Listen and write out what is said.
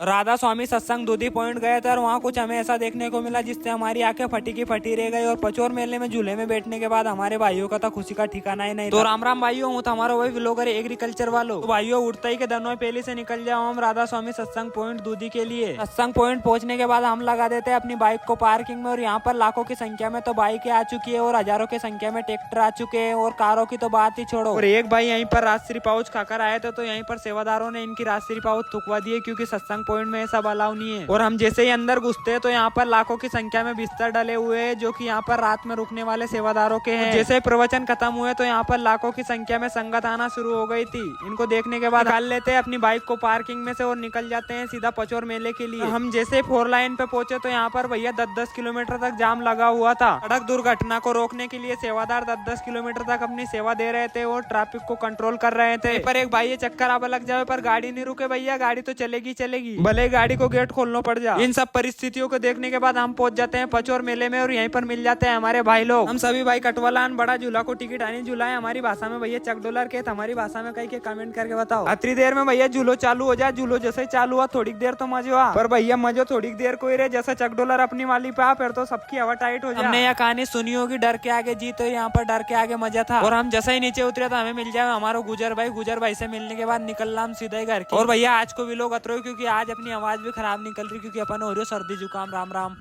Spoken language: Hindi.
राधा स्वामी सत्संग दूधी पॉइंट गए थे और वहाँ कुछ हमें ऐसा देखने को मिला जिससे हमारी आंखें फटी की फटी रह गई। और पचोर मेले में झूले में बैठने के बाद हमारे भाइयों का तो खुशी का ठिकाना ही नहीं। तो राम राम भाइयों, हूँ हमारा वही व्लॉगर एग्रीकल्चर वालों। तो भाइयों, उड़ता ही के दिनों पहले से निकल जाओ हम राधा स्वामी सत्संग पॉइंट दूधी के लिए। सत्संग पॉइंट पहुंचने के बाद हम लगा देते हैं अपनी बाइक को पार्किंग में। और यहाँ पर लाखों की संख्या में तो बाइकें आ चुकी है और हजारों की संख्या में ट्रैक्टर आ चुके हैं और कारों की तो बात ही छोड़ो। और एक भाई यहीं पर राजश्री पाउच खाकर आए थे, तो यहीं पर सेवादारों ने इनकी राजश्री पाउच थुकवा दिए क्योंकि सत्संग पॉइंट में ऐसा अलाउ नहीं है। और हम जैसे ही अंदर घुसते हैं तो यहाँ पर लाखों की संख्या में बिस्तर डले हुए हैं जो कि यहाँ पर रात में रुकने वाले सेवादारों के हैं। जैसे प्रवचन खत्म हुए तो यहाँ पर लाखों की संख्या में संगत आना शुरू हो गई थी। इनको देखने के बाद निकाल लेते हैं अपनी बाइक को पार्किंग में से और निकल जाते हैं सीधा पचोर मेले के लिए। हम जैसे 4 लाइन पे पहुंचे तो यहाँ पर भैया 10-10 किलोमीटर तक जाम लगा हुआ था। सड़क दुर्घटना को रोकने के लिए सेवादार 10-10 किलोमीटर तक अपनी सेवा दे रहे थे और ट्रैफिक को कंट्रोल कर रहे थे। पर एक भाई ये चक्कर अब लग जाए पर गाड़ी नहीं रुके भैया, गाड़ी तो चलेगी चलेगी, भले गाड़ी को गेट खोलना पड़ जाए। इन सब परिस्थितियों को देखने के बाद हम पहुंच जाते हैं पचोर मेले में और यहीं पर मिल जाते हैं हमारे भाई लोग। हम सभी भाई कटवालान बड़ा झूला को टिकट आनी झूला है हमारी भाषा में भैया चक डॉलर के, हमारी भाषा में कहीं के कमेंट करके बताओ। अतरी देर में भैया झूलो चालू हो जाए। झूलो जैसे चालू हुआ थोड़ी देर तो मजे हुआ, पर भैया मजो थोड़ी देर कोई रहे। जैसे चक डॉलर अपनी वाली पे फिर तो सबकी हवा टाइट हो जाए। हमने यह कहानी सुनी होगी डर के आगे जीत, तो यहाँ पर डर के आगे मजा था। और हम जैसे ही नीचे उतरे तो हमें मिल जाए हमारा गुजर भाई से मिलने के बाद निकलना हम सीधा ही घर की। और भैया आज को भी लोग अतरो क्योंकि आज अपनी आवाज भी खराब निकल रही क्योंकि अपन हो रही सर्दी जुकाम। राम राम।